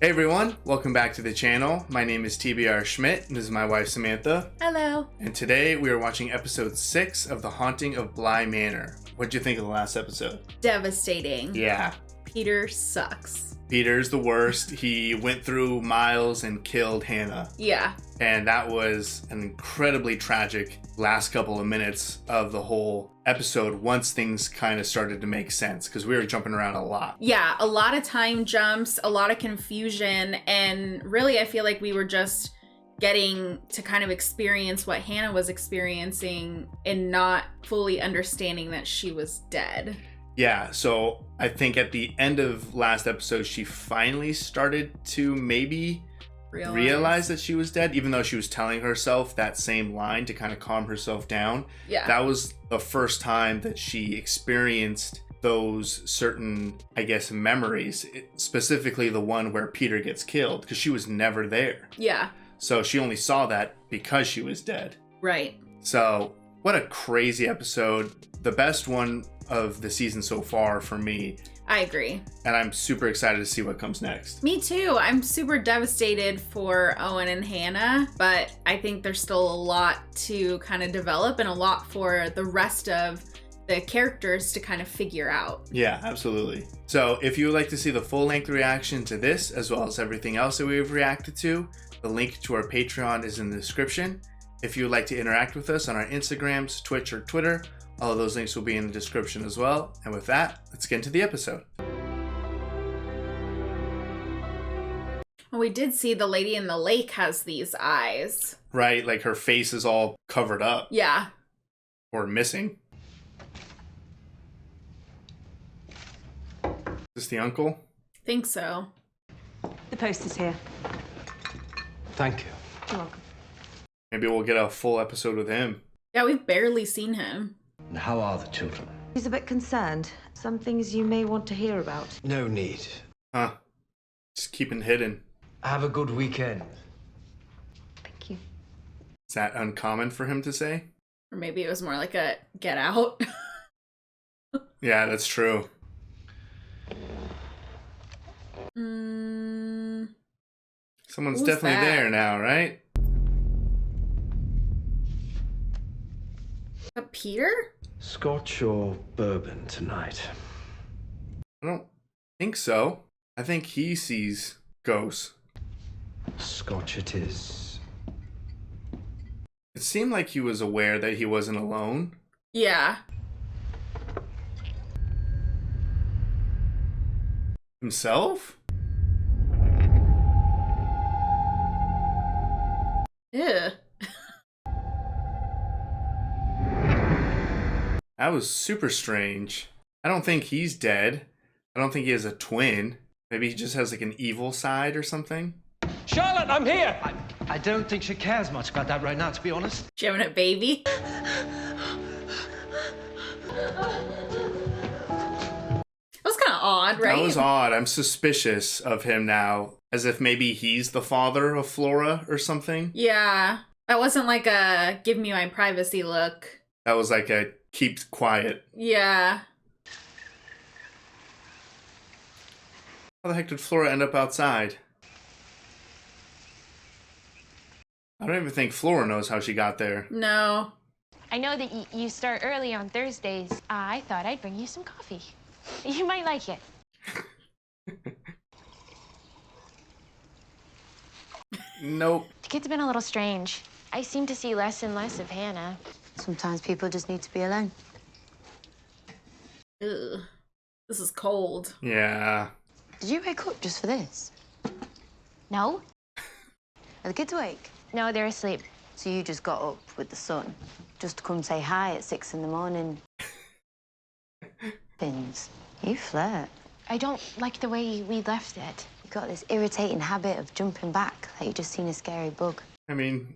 Hey everyone, welcome back to the channel. My name is TBR Schmidt, and this is my wife Samantha. Hello. And today we are watching episode 6 of The Haunting of Bly Manor. What'd you think of the last episode? Devastating. Yeah. Peter sucks. Peter's the worst. He went through miles and killed Hannah. Yeah. And that was an incredibly tragic last couple of minutes of the whole episode once things kind of started to make sense, because we were jumping around a lot. Yeah, a lot of time jumps, a lot of confusion, and really I feel like we were just getting to kind of experience what Hannah was experiencing and not fully understanding that she was dead. Yeah, so I think at the end of last episode, she finally started to maybe realize that she was dead, even though she was telling herself that same line to kind of calm herself down. Yeah. That was the first time that she experienced those certain, I guess, memories, specifically the one where Peter gets killed, because she was never there. Yeah. So she only saw that because she was dead. Right. So what a crazy episode. The best one of the season so far for me. I agree. And I'm super excited to see what comes next. Me too. I'm super devastated for Owen and Hannah, but I think there's still a lot to kind of develop and a lot for the rest of the characters to kind of figure out. Yeah, absolutely. So if you would like to see the full-length reaction to this, as well as everything else that we've reacted to, the link to our Patreon is in the description. If you would like to interact with us on our Instagrams, Twitch, or Twitter, all of those links will be in the description as well. And with that, let's get into the episode. Well, we did see the lady in the lake has these eyes. Right, like her face is all covered up. Yeah. Or missing. Is this the uncle? Think so. The post is here. Thank you. You're welcome. Maybe we'll get a full episode with him. Yeah, we've barely seen him. And how are the children? He's a bit concerned. Some things you may want to hear about. No need. Huh. Just keeping it hidden. Have a good weekend. Thank you. Is that uncommon for him to say? Or maybe it was more like a get out. Yeah, that's true. Someone's Who's definitely that? there now, right? Peter? Scotch or bourbon tonight? I don't think so. I think he sees ghosts. Scotch it is. It seemed like he was aware that he wasn't alone. Yeah. Himself? Ew. That was super strange. I don't think he's dead. I don't think he has a twin. Maybe he just has like an evil side or something. Charlotte, I'm here! I don't think she cares much about that right now, to be honest. Jamming a baby. That was kind of odd, right? That was odd. I'm suspicious of him now. As if maybe he's the father of Flora or something. Yeah. That wasn't like a give me my privacy look. That was like a keep quiet. Yeah. How the heck did Flora end up outside? I don't even think Flora knows how she got there. No. I know that you start early on Thursdays. I thought I'd bring you some coffee. You might like it. Nope. The kid's been a little strange. I seem to see less and less of Hannah. Sometimes people just need to be alone. Ugh. This is cold. Yeah. Did you wake up just for this? No? Are the kids awake? No, they're asleep. So you just got up with the sun just to come say hi at 6 in the morning? Pins, you flirt. I don't like the way we left it. You got this irritating habit of jumping back like you just seen a scary bug. I mean,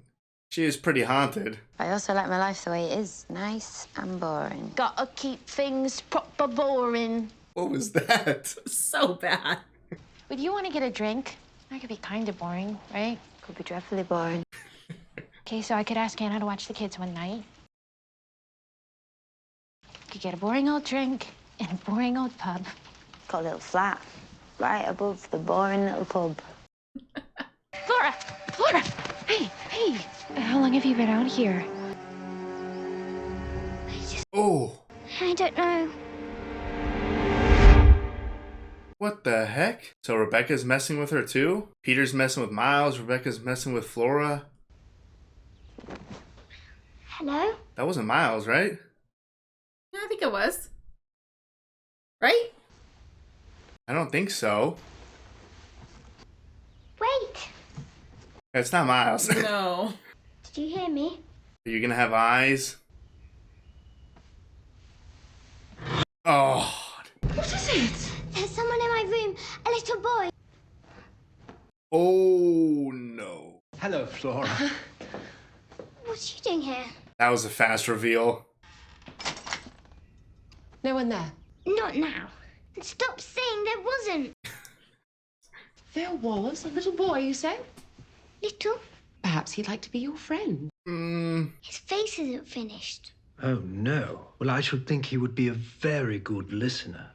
she is pretty haunted. I also like my life the way it is. Nice and boring. Gotta keep things proper boring. What was that? So bad. Would you want to get a drink? That could be kind of boring, right? Could be dreadfully boring. Okay, so I could ask Hannah to watch the kids one night. Could get a boring old drink in a boring old pub. Got a little flat right above the boring little pub. long have you been out here? Oh, I don't know. what the heck? So Rebecca's messing with her too? Peter's messing with Miles, Rebecca's messing with Flora. Hello? That wasn't Miles, right? Yeah, I think it was. Right? I don't think so. Wait! It's not Miles. Are No. Did you hear me? you gonna have eyes? Oh. What is it? There's someone in my room. A little boy. Oh no. Hello, Flora. What are you doing here? That was a fast reveal. No one there. Not now. Stop saying there wasn't. There was a little boy, you say? Little? Perhaps he'd like to be your friend. His face isn't finished. Oh, no. Well, I should think he would be a very good listener.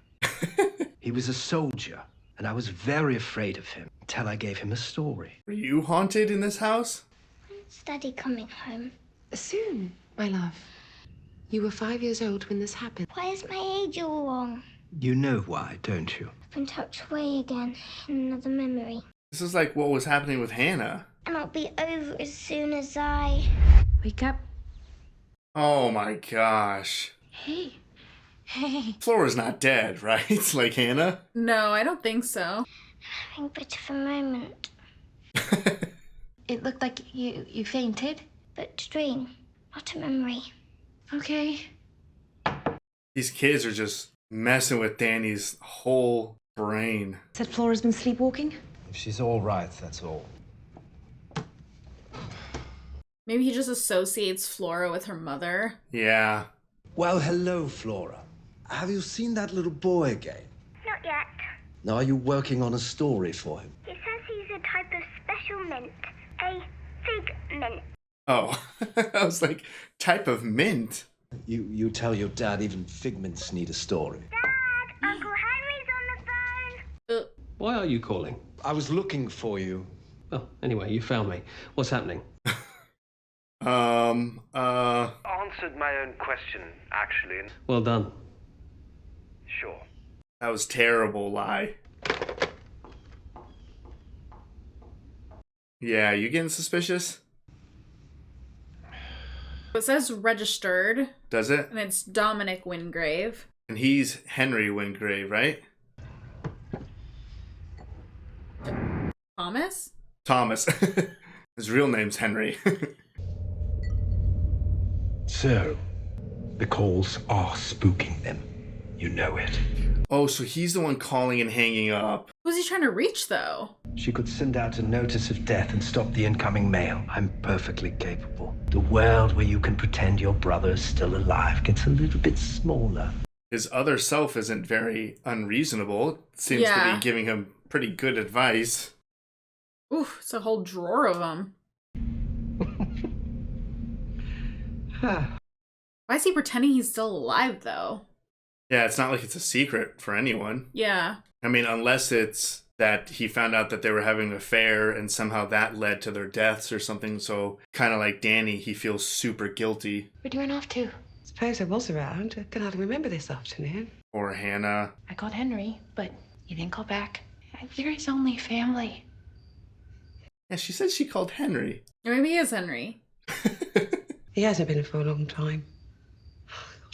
He was a soldier, and I was very afraid of him until I gave him a story. Were you haunted in this house? When's Daddy coming home? Soon, my love. You were 5 years old when this happened. Why is my age all wrong? You know why, don't you? I've been tucked away again in another memory. This is like what was happening with Hannah. And I'll be over as soon as I... Wake up. Oh my gosh. Hey. Hey. Flora's not dead, right? Like Hannah? No, I don't think so. having a bit of a moment. It looked like you fainted. But a dream, not a memory. Okay. These kids are just messing with Danny's whole brain. Said Flora's been sleepwalking? If she's all right, that's all. Maybe he just associates Flora with her mother. Yeah. Well, hello, Flora. Have you seen that little boy again? Not yet. Now, are you working on a story for him? He says he's a type of special mint. A fig mint. Oh, I was like, type of mint. You tell your dad even figments need a story. Dad, Uncle Henry's on the phone. Why are you calling? I was looking for you. Oh, anyway, you found me. What's happening? Answered my own question, actually. Well done. Sure. That was terrible, lie. Yeah, you getting suspicious? It says registered, Does it? and it's Dominic Wingrave. And he's Henry Wingrave, right? Thomas? Thomas. His real name's Henry. So, the calls are spooking them. You know it. Oh, so he's the one calling and hanging up. Who's he trying to reach, though? She could send out a notice of death and stop the incoming mail. I'm perfectly capable. The world where you can pretend your brother's still alive gets a little bit smaller. His other self isn't very unreasonable. It seems to Yeah. be giving him pretty good advice. Oof, it's a whole drawer of them. Why is he pretending he's still alive, though? Yeah, it's not like it's a secret for anyone. Yeah. I mean, unless it's that he found out that they were having an affair and somehow that led to their deaths or something. So, kind of like Danny, he feels super guilty. Where do you run off to? Suppose I was around. I can hardly remember this afternoon. Or Hannah. I called Henry, but he didn't call back. You're his only family. Yeah, she said she called Henry. Or maybe he is Henry. He hasn't been for a long time.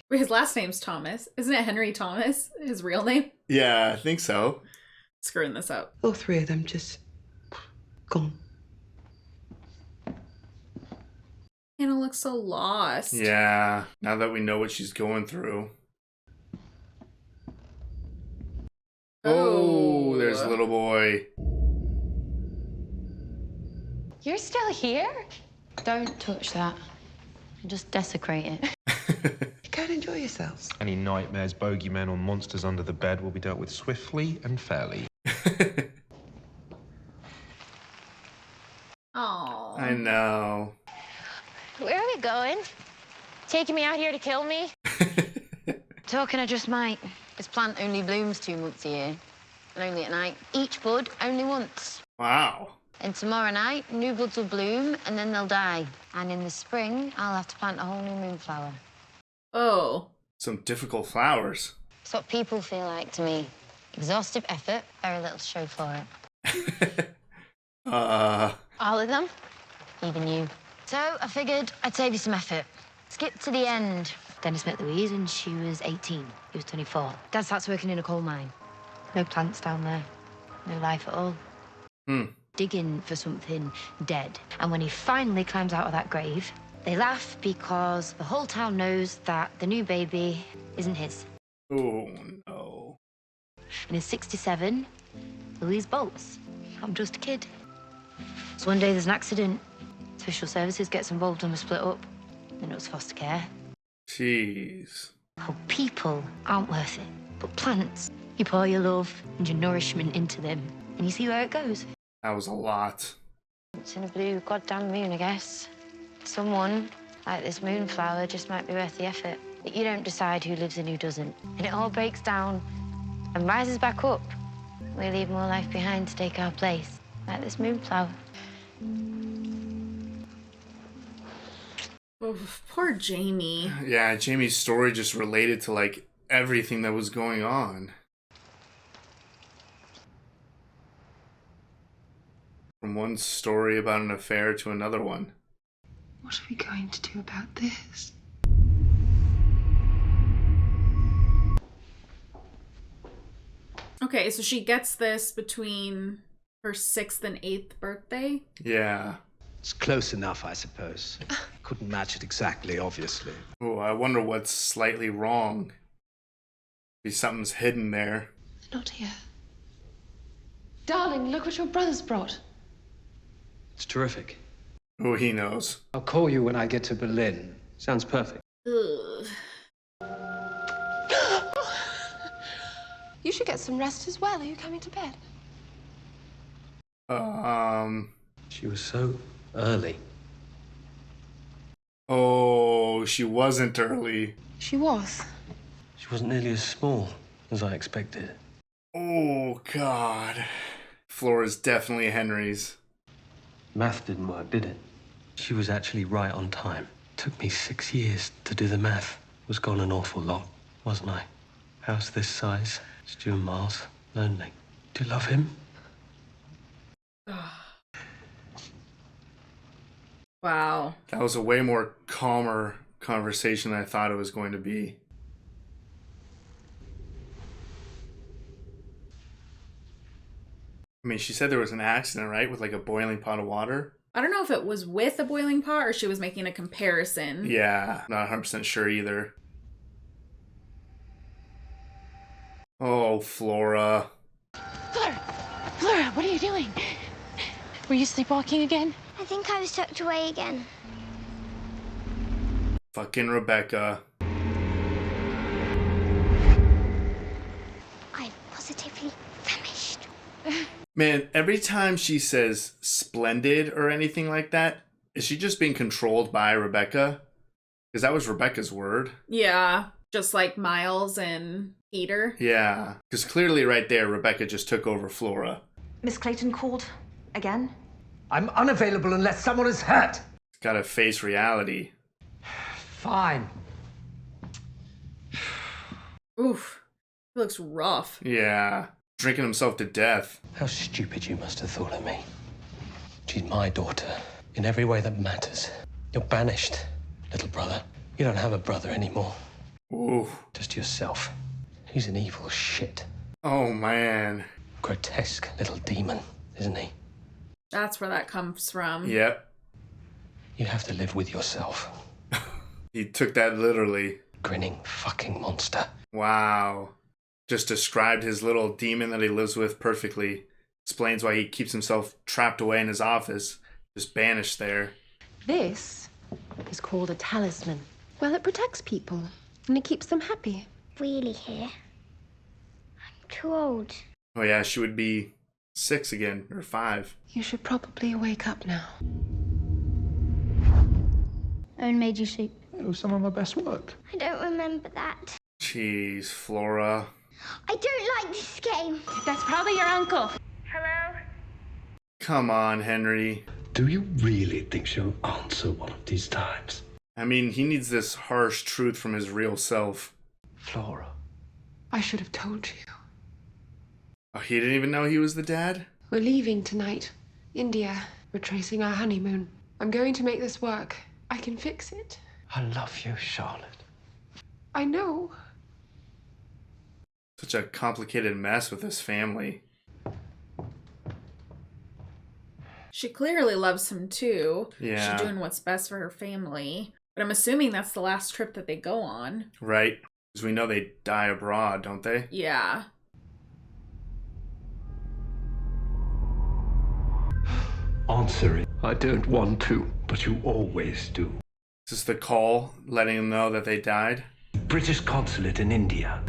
Wait, his last name's Thomas. Isn't it Henry Thomas? His real name? Yeah, I think so. Screwing this up. All three of them just gone. Hannah looks so lost. Yeah, now that we know what she's going through. Oh, there's a little boy. You're still here? Don't touch that. Just desecrate it. Go and enjoy yourselves. Any nightmares, bogeymen, or monsters under the bed will be dealt with swiftly and fairly. Oh. I know. Where are we going? Taking me out here to kill me? Talking I just might. This plant only blooms 2 months a year. And only at night. Each bud only once. Wow. And tomorrow night, new buds will bloom, and then they'll die. And in the spring, I'll have to plant a whole new moonflower. Oh. Some difficult flowers. It's what people feel like to me. Exhaustive effort, very little to show for it. All of them? Even you. So I figured I'd save you some effort. Skip to the end. Dennis met Louise and she was 18. He was 24. Dad starts working in a coal mine. No plants down there. No life at all. Digging for something dead. And when he finally climbs out of that grave, they laugh because the whole town knows that the new baby isn't his. Oh, no. And in 67, Louise bolts. I'm just a kid. So one day there's an accident. Special services gets involved and we're split up. Then it was foster care. Jeez. Oh, people aren't worth it. But plants, you pour your love and your nourishment into them. And you see where it goes. That was a lot. It's in a blue goddamn moon, I guess. Someone, like this moonflower, just might be worth the effort. But you don't decide who lives and who doesn't. And it all breaks down and rises back up. We leave more life behind to take our place, like this moonflower. Oh, poor Jamie. Yeah, Jamie's story just related to, like, everything that was going on. From one story about an affair to another one. What are we going to do about this? Okay, so she gets this between her 6th and 8th birthday. Yeah. It's close enough, I suppose. Couldn't match it exactly, obviously. Oh, I wonder what's slightly wrong. Maybe something's hidden there. Not here. Darling, look what your brother's brought. It's terrific. Oh, he knows. I'll call you when I get to Berlin. Sounds perfect. Ugh. You should get some rest as well. Are you coming to bed? She was so early. Oh, she wasn't early. She was. She wasn't nearly as small as I expected. Oh, God. Flora's definitely Henry's. Math didn't work, did it? She was actually right on time. Took me 6 years to do the math. Was gone an awful lot, wasn't I? House this size, Stu and Miles, lonely. Do you love him? Wow. That was a way more calmer conversation than I thought it was going to be. I mean, she said there was an accident, right? With like a boiling pot of water. I don't know if it was with a boiling pot or she was making a comparison. Yeah, not 100% sure either. Oh, Flora. Flora, what are you doing? Were you sleepwalking again? I think I was tucked away again. Fucking Rebecca. I'm positively famished. Man, every time she says splendid or anything like that, is she just being controlled by Rebecca? Because that was Rebecca's word. Yeah, just like Miles and Peter. Yeah, because clearly right there, Rebecca just took over Flora. Miss Clayton called again? I'm unavailable unless someone is hurt. Gotta face reality. Fine. Oof. He looks rough. Yeah, drinking himself to death. How stupid you must have thought of me. She's my daughter, in every way that matters. You're banished, little brother. You don't have a brother anymore. Ooh. Just yourself. He's an evil shit. Oh, man. Grotesque little demon, isn't he? That's where that comes from. Yep. You have to live with yourself. He took that literally. Grinning fucking monster. Wow. Just described his little demon that he lives with perfectly. Explains why he keeps himself trapped away in his office. Just banished there. This is called a talisman. Well, it protects people and it keeps them happy. Really here? I'm too old. Oh yeah, she would be 6 again, or 5. You should probably wake up now. Owen made you sleep. It was some of my best work. I don't remember that. Jeez, Flora. I don't like this game. That's probably your uncle. Hello? Come on, Henry. Do you really think she'll answer one of these times? I mean, he needs this harsh truth from his real self. Flora. I should have told you. Oh, he didn't even know he was the dad? We're leaving tonight. India. We're tracing our honeymoon. I'm going to make this work. I can fix it. I love you, Charlotte. I know. Such a complicated mess with his family. She clearly loves him too. Yeah. She's doing what's best for her family. But I'm assuming that's the last trip that they go on. Right. Because we know they die abroad, don't they? Yeah. Answer it. I don't want to, but you always do. Is this the call letting him know that they died? British consulate in India.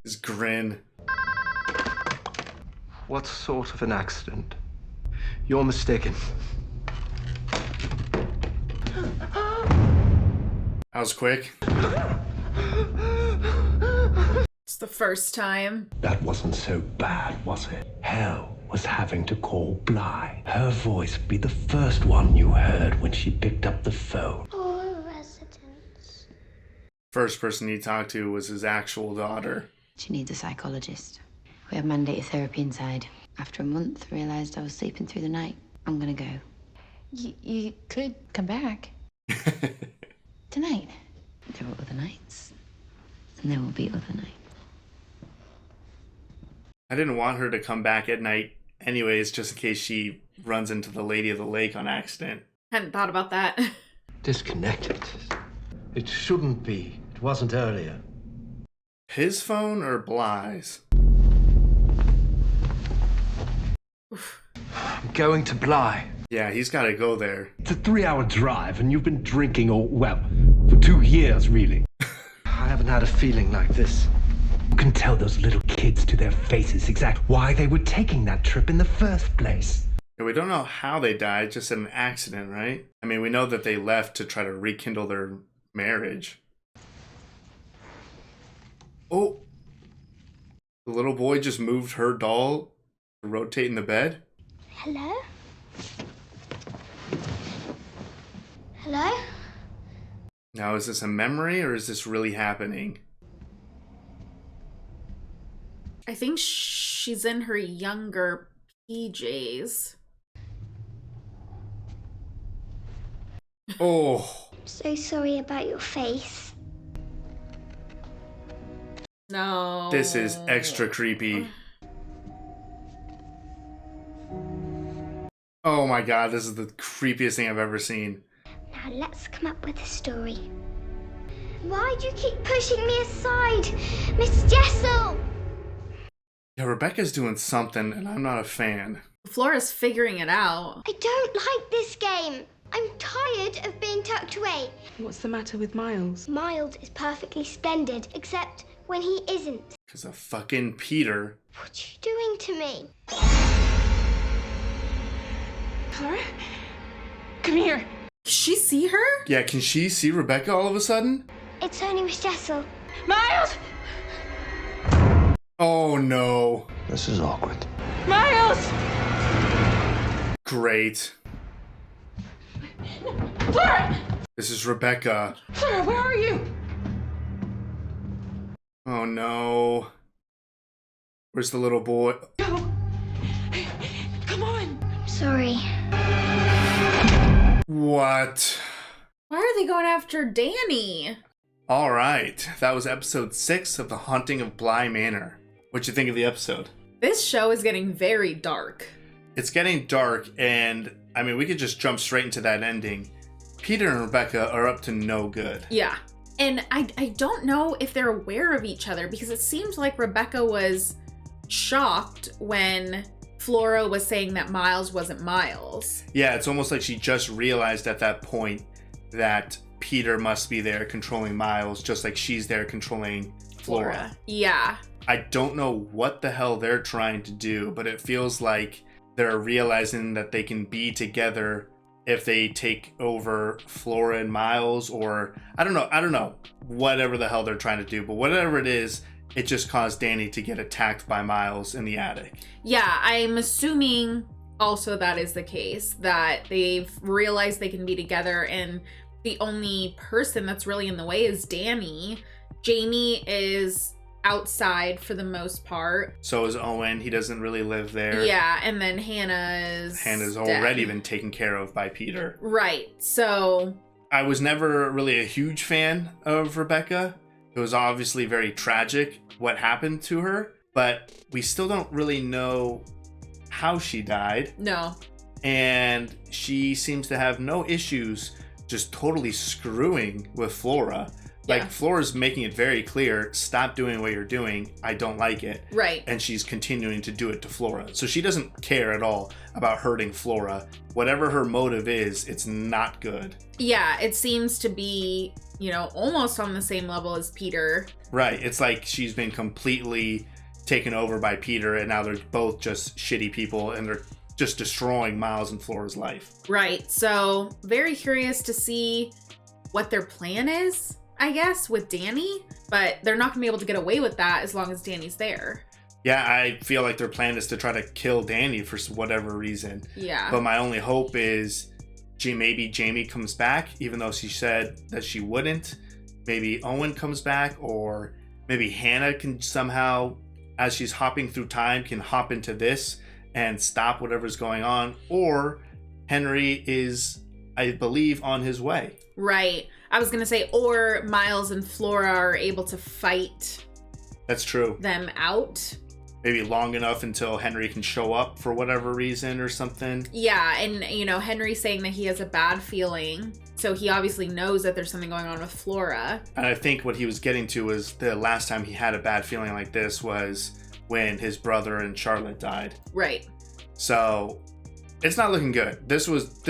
His grin. What sort of an accident? You're mistaken. That was quick. It's the first time. That wasn't so bad, was it? Hell was having to call Bly. Her voice would be the first one you heard when she picked up the phone. All residents. First person he talked to was his actual daughter. She needs a psychologist. We have mandated therapy inside. After a month, realised I was sleeping through the night. I'm gonna go. You could come back. Tonight. There were other nights. And there will be other nights. I didn't want her to come back at night anyways, just in case she runs into the Lady of the Lake on accident. Hadn't thought about that. Disconnected. It shouldn't be. It wasn't earlier. His phone or Bly's? I'm going to Bly. Yeah, he's got to go there. It's a 3-hour drive, and you've been drinking, for 2 years, really. I haven't had a feeling like this. You can tell those little kids to their faces exactly why they were taking that trip in the first place. Yeah, we don't know how they died, just in an accident, right? I mean, we know that they left to try to rekindle their marriage. Oh! The little boy just moved her doll to rotate in the bed? Hello? Hello? Now, is this a memory or is this really happening? I think she's in her younger PJs. Oh. So sorry about your face. No. This is extra creepy. Oh my god, this is the creepiest thing I've ever seen. Now let's come up with a story. Why do you keep pushing me aside, Miss Jessel? Yeah, Rebecca's doing something and I'm not a fan. Flora's figuring it out. I don't like this game. I'm tired of being tucked away. What's the matter with Miles? Miles is perfectly splendid, except when he isn't. Because of fucking Peter. What are you doing to me? Flora? Come here. Can she see her? Yeah, can she see Rebecca all of a sudden? It's only Miss Jessel. Miles! Oh no. This is awkward. Miles! Great. Flora! This is Rebecca. Flora, where are you? Oh no. Where's the little boy? Go. Come on. Sorry. What? Why are they going after Danny? Alright, that was episode 6 of The Haunting of Bly Manor. What'd you think of the episode? This show is getting very dark. It's getting dark, and I mean, we could just jump straight into that ending. Peter and Rebecca are up to no good. Yeah. And I don't know if they're aware of each other, because it seems like Rebecca was shocked when Flora was saying that Miles wasn't Miles. Yeah, it's almost like she just realized at that point that Peter must be there controlling Miles, just like she's there controlling Flora. Yeah. I don't know what the hell they're trying to do, but it feels like they're realizing that they can be together if they take over Flora and Miles, or I don't know, whatever the hell they're trying to do, but whatever it is, it just caused Danny to get attacked by Miles in the attic. Yeah, I'm assuming also that is the case, that they've realized they can be together, and the only person that's really in the way is Danny. Jamie is outside for the most part. So is Owen. He doesn't really live there. Yeah, and then Hannah's already dead. been taken care of by Peter. Right. So I was never really a huge fan of Rebecca. It was obviously very tragic what happened to her, but we still don't really know how she died. No. And she seems to have no issues just totally screwing with Flora. Like, Flora's making it very clear, stop doing what you're doing. I don't like it. Right. And she's continuing to do it to Flora. So she doesn't care at all about hurting Flora. Whatever her motive is, it's not good. Yeah, it seems to be, you know, almost on the same level as Peter. Right. It's like she's been completely taken over by Peter, and now they're both just shitty people, and they're just destroying Miles and Flora's life. Right. So very curious to see what their plan is, I guess, with Danny, but they're not gonna be able to get away with that as long as Danny's there. Yeah, I feel like their plan is to try to kill Danny for whatever reason. Yeah. But my only hope is maybe Jamie comes back, even though she said that she wouldn't. Maybe Owen comes back, or maybe Hannah can somehow, as she's hopping through time, can hop into this and stop whatever's going on. Or Henry is, I believe, on his way. Right. I was gonna say, or Miles and Flora are able to fight That's true. them out. Maybe long enough until Henry can show up for whatever reason or something. Yeah, and you know, Henry's saying that he has a bad feeling, so he obviously knows that there's something going on with Flora. And I think what he was getting to was the last time he had a bad feeling like this was when his brother and Charlotte died. Right. So it's not looking good. This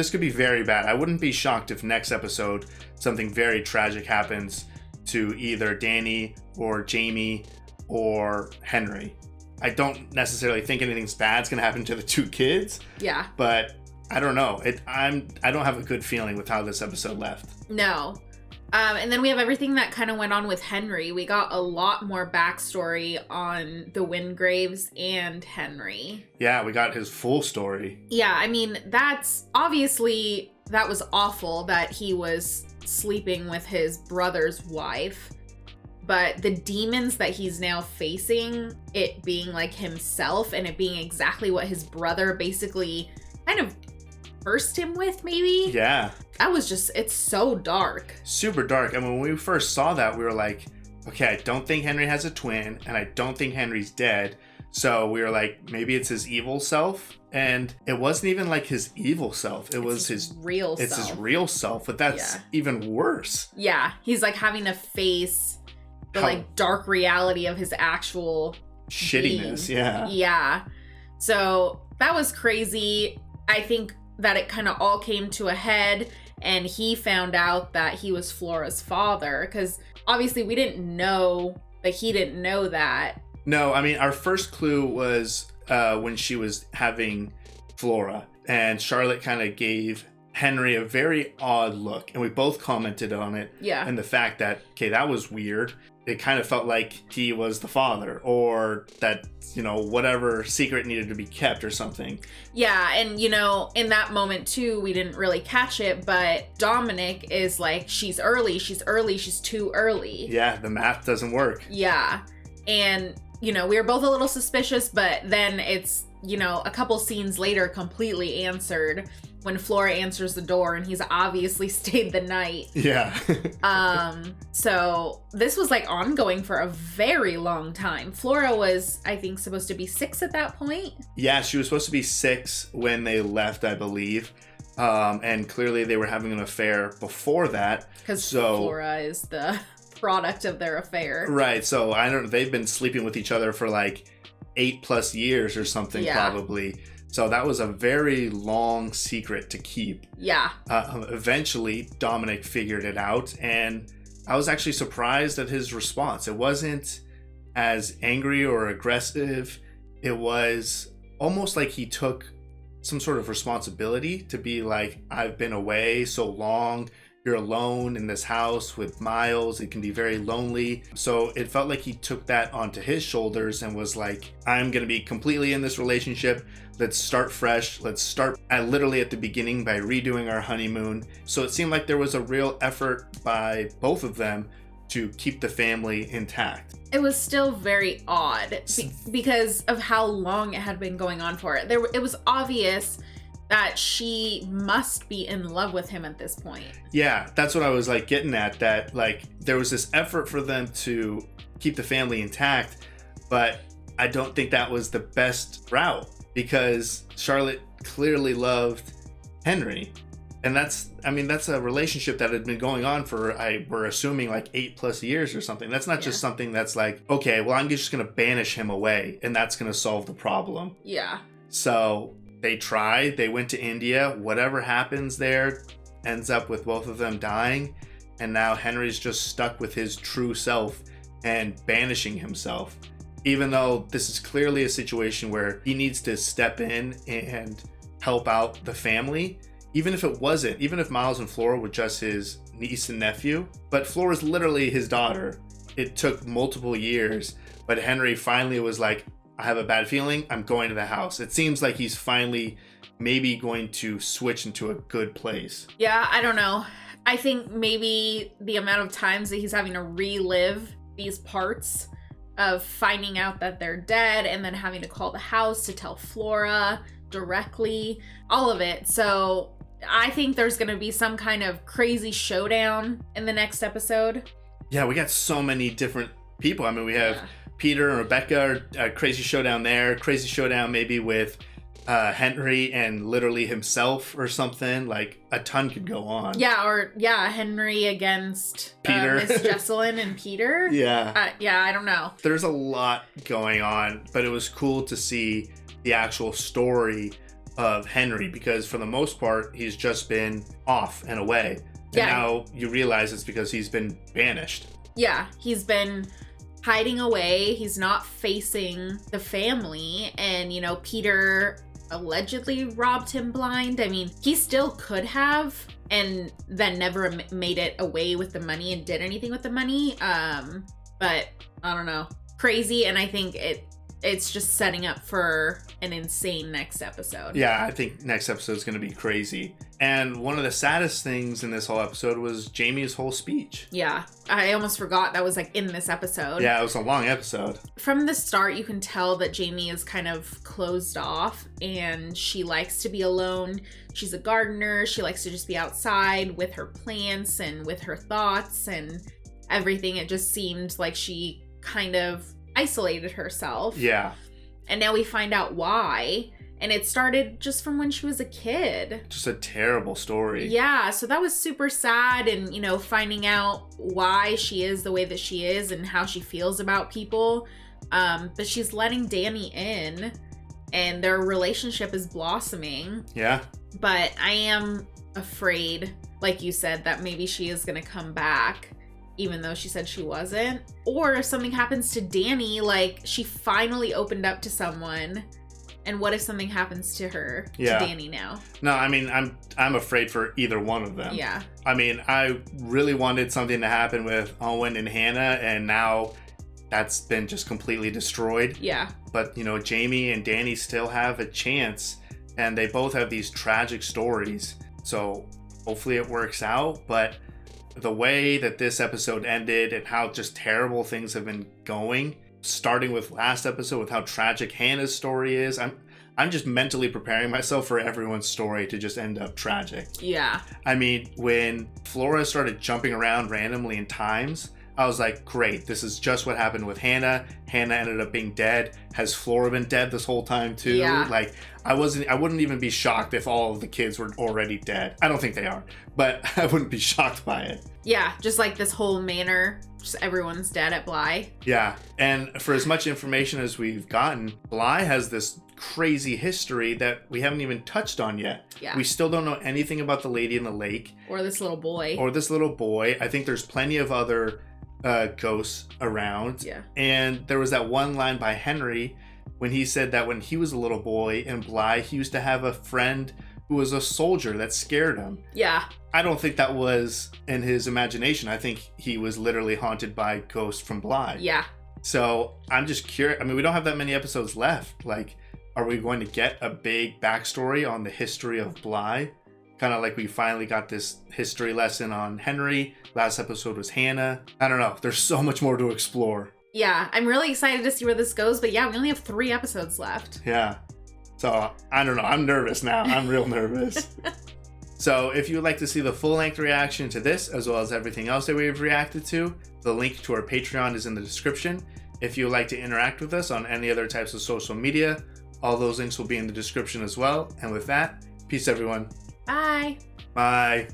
could be very bad. I wouldn't be shocked if next episode something very tragic happens to either Danny or Jamie or Henry. I don't necessarily think anything's bad's gonna happen to the two kids. Yeah. But I don't know. I don't have a good feeling with how this episode left. No. And then we have everything that kind of went on with Henry. We got a lot more backstory on the Wingraves and Henry. Yeah, we got his full story. Yeah, I mean, that was awful that he was sleeping with his brother's wife. But the demons that he's now facing, it being like himself and it being exactly what his brother basically kind of cursed him with, maybe? Yeah. That was just, it's so dark. Super dark. And when we first saw that, we were like, okay, I don't think Henry has a twin, and I don't think Henry's dead. So we were like, maybe it's his evil self. And it wasn't even like his evil self. It was his real self. It's his real self, but that's even worse. Yeah. He's like having to face the like dark reality of his actual shittiness. being. Yeah. Yeah. So that was crazy. I think that it kind of all came to a head, and he found out that he was Flora's father, because obviously we didn't know, like he didn't know that. No, I mean, our first clue was when she was having Flora, and Charlotte kind of gave Henry a very odd look, and we both commented on it. Yeah. And the fact that, okay, that was weird. It kind of felt like he was the father, or that, you know, whatever secret needed to be kept or something. Yeah, and you know, in that moment too, we didn't really catch it, but Dominic is like, she's early, she's too early. Yeah, the math doesn't work. Yeah. And, you know, we were both a little suspicious, but then it's, you know, a couple scenes later completely answered when Flora answers the door and he's obviously stayed the night. Yeah. So this was like ongoing for a very long time. Flora was, I think, supposed to be 6 at that point. Yeah, she was supposed to be 6 when they left, I believe. And clearly they were having an affair before that. Because Flora is the product of their affair. Right. So they've been sleeping with each other for like 8+ years or something, probably. So that was a very long secret to keep. Yeah. Eventually, Dominic figured it out, and I was actually surprised at his response. It wasn't as angry or aggressive. It was almost like he took some sort of responsibility to be like, I've been away so long. you're alone in this house with Miles. It can be very lonely. So it felt like he took that onto his shoulders and was like, I'm going to be completely in this relationship. Let's start fresh. Let's start literally at the beginning by redoing our honeymoon. So it seemed like there was a real effort by both of them to keep the family intact. It was still very odd because of how long it had been going on for. It was obvious that she must be in love with him at this point. Yeah, that's what I was like getting at, that like there was this effort for them to keep the family intact, but I don't think that was the best route because Charlotte clearly loved Henry. And that's a relationship that had been going on for, we're assuming like 8+ years or something. That's not just something that's like, okay, well, I'm just going to banish him away and that's going to solve the problem. Yeah. So they tried, they went to India, whatever happens there ends up with both of them dying. And now Henry's just stuck with his true self and banishing himself. Even though this is clearly a situation where he needs to step in and help out the family. Even if Miles and Flora were just his niece and nephew, but Flora's literally his daughter. It took multiple years, but Henry finally was like, I have a bad feeling, I'm going to the house. It seems like he's finally maybe going to switch into a good place. Yeah, I don't know. I think maybe the amount of times that he's having to relive these parts of finding out that they're dead and then having to call the house to tell Flora directly, all of it. So I think there's going to be some kind of crazy showdown in the next episode. Yeah, we got so many different people. I mean, we have Peter and Rebecca, a crazy showdown there, crazy showdown maybe with Henry and literally himself or something. Like a ton could go on. Henry against Peter, Miss Jesselyn and Peter. I don't know. There's a lot going on, but it was cool to see the actual story of Henry because for the most part he's just been off and away. And now you realize it's because he's been banished. Yeah, he's been hiding away. He's not facing the family. And, Peter allegedly robbed him blind. I mean, he still could have and then never made it away with the money and did anything with the money. But I don't know. Crazy. And I think it's just setting up for an insane next episode. Yeah, I think next episode is going to be crazy. And one of the saddest things in this whole episode was Jamie's whole speech. Yeah, I almost forgot that was like in this episode. Yeah, it was a long episode. From the start, you can tell that Jamie is kind of closed off and she likes to be alone. She's a gardener. She likes to just be outside with her plants and with her thoughts and everything. It just seemed like she kind of isolated herself. Yeah. And now we find out why. And it started just from when she was a kid. Just a terrible story. Yeah, so that was super sad. And, finding out why she is the way that she is and how she feels about people. But she's letting Danny in and their relationship is blossoming. Yeah. But I am afraid, like you said, that maybe she is going to come back. Even though she said she wasn't. Or if something happens to Danny, like she finally opened up to someone. And what if something happens to her, to Danny now? No, I mean, I'm afraid for either one of them. Yeah. I mean, I really wanted something to happen with Owen and Hannah, and now that's been just completely destroyed. Yeah. But, Jamie and Danny still have a chance, and they both have these tragic stories. So hopefully it works out, but the way that this episode ended and how just terrible things have been going, starting with last episode with how tragic Hannah's story is, I'm just mentally preparing myself for everyone's story to just end up tragic. Yeah. I mean, when Flora started jumping around randomly in times, I was like, great, this is just what happened with Hannah. Hannah ended up being dead. Has Flora been dead this whole time too? Yeah. Like, I wouldn't even be shocked if all of the kids were already dead. I don't think they are, but I wouldn't be shocked by it. Yeah, just like this whole manor, just everyone's dead at Bly. Yeah, and for as much information as we've gotten, Bly has this crazy history that we haven't even touched on yet. Yeah. We still don't know anything about the lady in the lake. Or this little boy. I think there's plenty of other ghosts around. Yeah. And there was that one line by Henry when he said that when he was a little boy in Bly, he used to have a friend who was a soldier that scared him. Yeah. I don't think that was in his imagination. I think he was literally haunted by ghosts from Bly. Yeah. So I'm just curious. I mean, we don't have that many episodes left. Like, are we going to get a big backstory on the history of Bly? Kind of like we finally got this history lesson on Henry. Last episode was Hannah. I don't know. There's so much more to explore. Yeah, I'm really excited to see where this goes, but yeah, we only have 3 episodes left. Yeah. So I don't know. I'm nervous now. I'm real nervous. So if you would like to see the full-length reaction to this, as well as everything else that we've reacted to, the link to our Patreon is in the description. If you would like to interact with us on any other types of social media, all those links will be in the description as well. And with that, peace everyone. Bye. Bye.